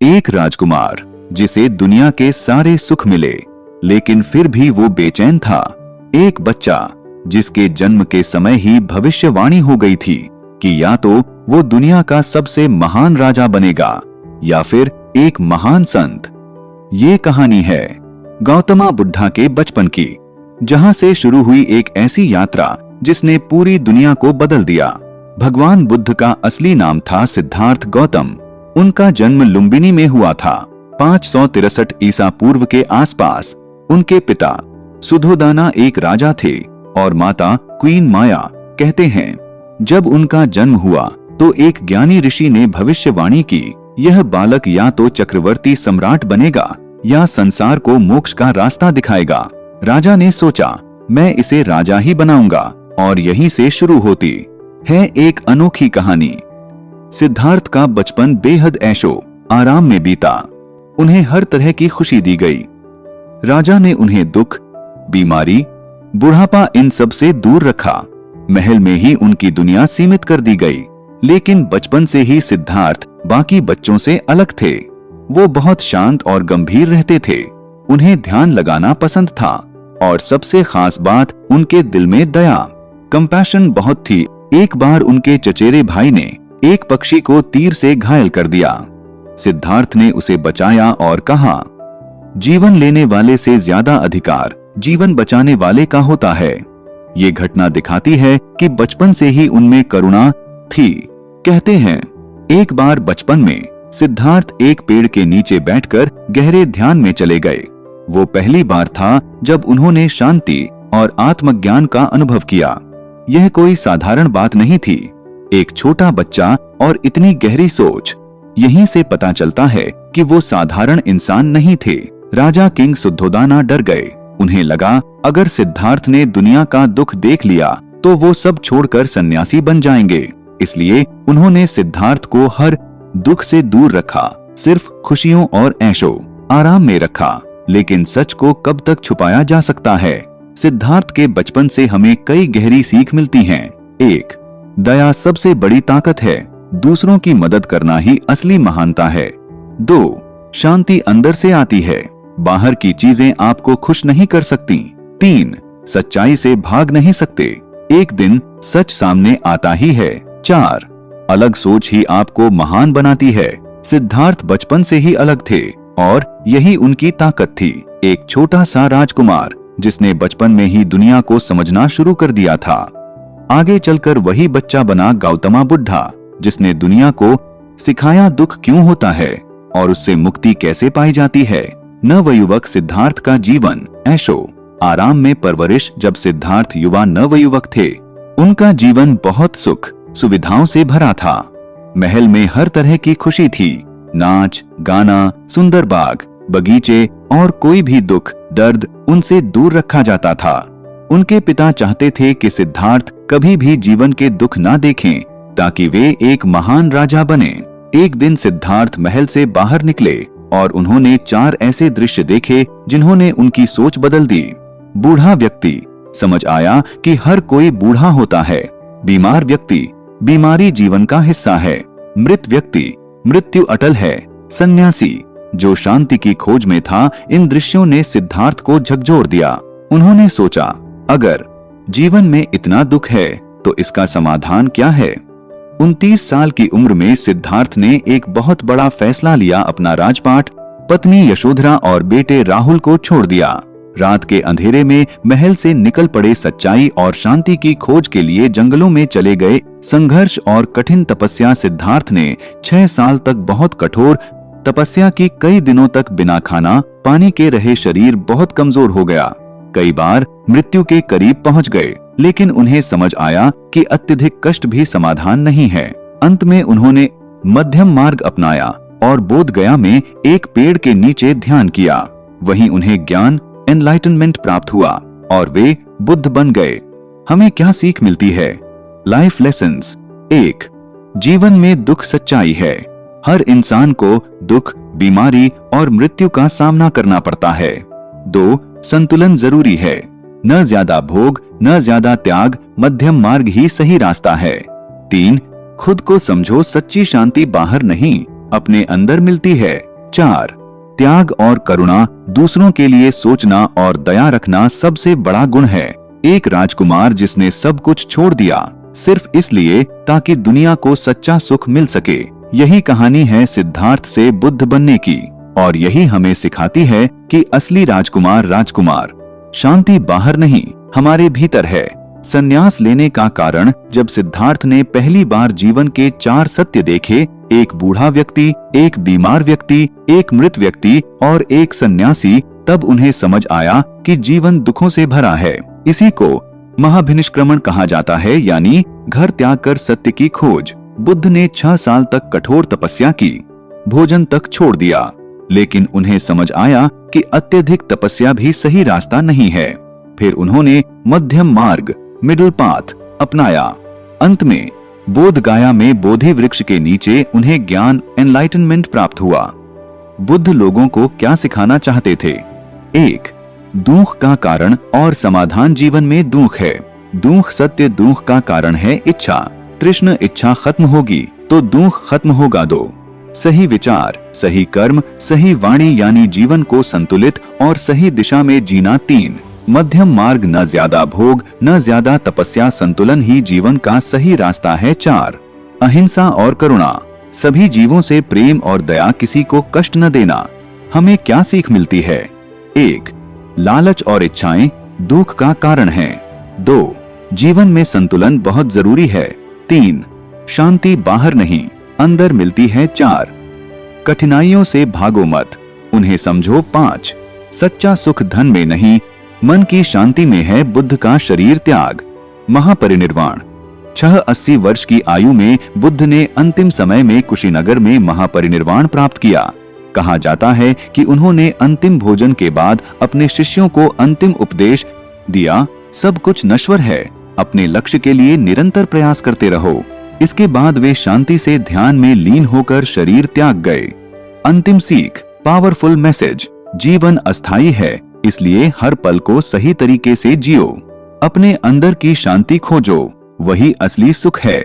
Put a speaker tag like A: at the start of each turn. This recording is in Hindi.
A: एक राजकुमार जिसे दुनिया के सारे सुख मिले, लेकिन फिर भी वो बेचैन था। एक बच्चा जिसके जन्म के समय ही भविष्यवाणी हो गई थी कि या तो वो दुनिया का सबसे महान राजा बनेगा या फिर एक महान संत। ये कहानी है गौतमा बुद्धा के बचपन की, जहां से शुरू हुई एक ऐसी यात्रा जिसने पूरी दुनिया को बदल दिया। भगवान बुद्ध का असली नाम था सिद्धार्थ गौतम। उनका जन्म लुम्बिनी में हुआ था 563 ईसा पूर्व के आसपास। उनके पिता सुधोदाना एक राजा थे और माता क्वीन माया। कहते हैं जब उनका जन्म हुआ तो एक ज्ञानी ऋषि ने भविष्यवाणी की, यह बालक या तो चक्रवर्ती सम्राट बनेगा या संसार को मोक्ष का रास्ता दिखाएगा। राजा ने सोचा मैं इसे राजा ही बनाऊंगा, और यहीं से शुरू होती है एक अनोखी कहानी। सिद्धार्थ का बचपन बेहद ऐशो आराम में बीता। उन्हें हर तरह की खुशी दी गई। राजा ने उन्हें दुख, बीमारी, बुढ़ापा इन सब से दूर रखा। महल में ही उनकी दुनिया सीमित कर दी गई। लेकिन बचपन से ही सिद्धार्थ बाकी बच्चों से अलग थे। वो बहुत शांत और गंभीर रहते थे। उन्हें ध्यान लगाना पसंद था, और सबसे खास बात उनके दिल में दया, कंपैशन बहुत थी। एक बार उनके चचेरे भाई ने एक पक्षी को तीर से घायल कर दिया। सिद्धार्थ ने उसे बचाया और कहा, जीवन लेने वाले से ज्यादा अधिकार जीवन बचाने वाले का होता है। ये घटना दिखाती है कि बचपन से ही उनमें करुणा थी। कहते हैं एक बार बचपन में सिद्धार्थ एक पेड़ के नीचे बैठकर गहरे ध्यान में चले गए। वो पहली बार था जब उन्होंने शांति और आत्मज्ञान का अनुभव किया। यह कोई साधारण बात नहीं थी। एक छोटा बच्चा और इतनी गहरी सोच। यहीं से पता चलता है कि वो साधारण इंसान नहीं थे। राजा किंग सुद्धोदाना डर गए। उन्हें लगा अगर सिद्धार्थ ने दुनिया का दुख देख लिया तो वो सब छोड़कर सन्यासी बन जाएंगे। इसलिए उन्होंने सिद्धार्थ को हर दुख से दूर रखा, सिर्फ खुशियों और ऐशो आराम में रखा। लेकिन सच को कब तक छुपाया जा सकता है? सिद्धार्थ के बचपन से हमें कई गहरी सीख मिलती हैं। 1. दया सबसे बड़ी ताकत है। दूसरों की मदद करना ही असली महानता है। 2. शांति अंदर से आती है, बाहर की चीजें आपको खुश नहीं कर सकती। 3. सच्चाई से भाग नहीं सकते, एक दिन सच सामने आता ही है। 4. अलग सोच ही आपको महान बनाती है। सिद्धार्थ बचपन से ही अलग थे और यही उनकी ताकत थी। एक छोटा सा राजकुमार जिसने बचपन में ही दुनिया को समझना शुरू कर दिया था। आगे चलकर वही बच्चा बना गौतमा बुद्धा, जिसने दुनिया को सिखाया दुख क्यों होता है और उससे मुक्ति कैसे पाई जाती है। नवयुवक सिद्धार्थ का जीवन ऐशो आराम में परवरिश। जब सिद्धार्थ युवा नवयुवक थे, उनका जीवन बहुत सुख सुविधाओं से भरा था। महल में हर तरह की खुशी थी, नाच गाना, सुंदर बाग बगीचे, और कोई भी दुख दर्द उनसे दूर रखा जाता था। उनके पिता चाहते थे कि सिद्धार्थ कभी भी जीवन के दुख ना देखें, ताकि वे एक महान राजा बने। एक दिन सिद्धार्थ महल से बाहर निकले और उन्होंने 4 ऐसे दृश्य देखे जिन्होंने उनकी सोच बदल दी। बूढ़ा व्यक्ति, समझ आया कि हर कोई बूढ़ा होता है। बीमार व्यक्ति, बीमारी जीवन का हिस्सा है। मृत व्यक्ति, मृत्यु अटल है। सन्यासी, जो शांति की खोज में था। इन दृश्यों ने सिद्धार्थ को झकझोर दिया। उन्होंने सोचा अगर जीवन में इतना दुख है तो इसका समाधान क्या है। 29 साल की उम्र में सिद्धार्थ ने एक बहुत बड़ा फैसला लिया। अपना राजपाट, पत्नी यशोधरा और बेटे राहुल को छोड़ दिया। रात के अंधेरे में महल से निकल पड़े। सच्चाई और शांति की खोज के लिए जंगलों में चले गए। संघर्ष और कठिन तपस्या। सिद्धार्थ ने 6 साल तक बहुत कठोर तपस्या की। कई दिनों तक बिना खाना पानी के रहे। शरीर बहुत कमजोर हो गया। कई बार मृत्यु के करीब पहुंच गए, लेकिन उन्हें समझ आया कि अत्यधिक कष्ट भी समाधान नहीं है। अंत में उन्होंने मध्यम मार्ग अपनाया और बोध गया में एक पेड़ के नीचे ध्यान किया। वहीं उन्हें ज्ञान एनलाइटनमेंट प्राप्त हुआ और वे बुद्ध बन गए। हमें क्या सीख मिलती है? Life lessons. 1. जीवन में दुख सच्चाई है। हर इंसान को दुख, बीमारी और मृत्यु का सामना करना पड़ता है। 2. संतुलन जरूरी है। न ज्यादा भोग, न ज्यादा त्याग, मध्यम मार्ग ही सही रास्ता है। 3. खुद को समझो, सच्ची शांति बाहर नहीं अपने अंदर मिलती है। 4 त्याग और करुणा, दूसरों के लिए सोचना और दया रखना सबसे बड़ा गुण है। एक राजकुमार जिसने सब कुछ छोड़ दिया सिर्फ इसलिए ताकि दुनिया को सच्चा सुख मिल सके। यही कहानी है सिद्धार्थ से बुद्ध बनने की, और यही हमें सिखाती है कि असली राजकुमार शांति बाहर नहीं, हमारे भीतर है। संन्यास लेने का कारण, जब सिद्धार्थ ने पहली बार जीवन के 4 सत्य देखे, एक बूढ़ा व्यक्ति, एक बीमार व्यक्ति, एक मृत व्यक्ति और एक सन्यासी, तब उन्हें समझ आया कि जीवन दुखों से भरा है। इसी को महाभिनिष्क्रमण कहा जाता है, यानी घर त्याग कर सत्य की खोज। बुद्ध ने 6 साल तक कठोर तपस्या की, भोजन तक छोड़ दिया, लेकिन उन्हें समझ आया कि अत्यधिक तपस्या भी सही रास्ता नहीं है। फिर उन्होंने मध्यम मार्ग, मिडिल पाथ अपनाया। अंत में बोध गया में बोधि वृक्ष के नीचे उन्हें ज्ञान, एनलाइटनमेंट प्राप्त हुआ। बुद्ध लोगों को क्या सिखाना चाहते थे? 1 दुख का कारण और समाधान। जीवन में दुख है, दुख सत्य, दुख का कारण है इच्छा। तृष्ण इच्छा खत्म होगी तो दुख खत्म होगा। 2 सही विचार, सही कर्म, सही वाणी, यानी जीवन को संतुलित और सही दिशा में जीना। 3 मध्यम मार्ग, न ज्यादा भोग न ज्यादा तपस्या, संतुलन ही जीवन का सही रास्ता है। 4 अहिंसा और करुणा, सभी जीवों से प्रेम और दया, किसी को कष्ट न देना। हमें क्या सीख मिलती है? 1 लालच और इच्छाएं दुख का कारण हैं। 2 जीवन में संतुलन बहुत जरूरी है। 3 शांति बाहर नहीं, अंदर मिलती है। 4 कठिनाइयों से भागो मत, उन्हें समझो। 5 सच्चा सुख धन में नहीं, मन की शांति में है। बुद्ध का शरीर त्याग, महापरिनिर्वाण। 86 वर्ष की आयु में बुद्ध ने अंतिम समय में कुशीनगर में महापरिनिर्वाण प्राप्त किया। कहा जाता है कि उन्होंने अंतिम भोजन के बाद अपने शिष्यों को अंतिम उपदेश दिया, सब कुछ नश्वर है, अपने लक्ष्य के लिए निरंतर प्रयास करते रहो। इसके बाद वे शांति से ध्यान में लीन होकर शरीर त्याग गए। अंतिम सीख, पावरफुल मैसेज, जीवन अस्थायी है, इसलिए हर पल को सही तरीके से जियो। अपने अंदर की शांति खोजो, वही असली सुख है।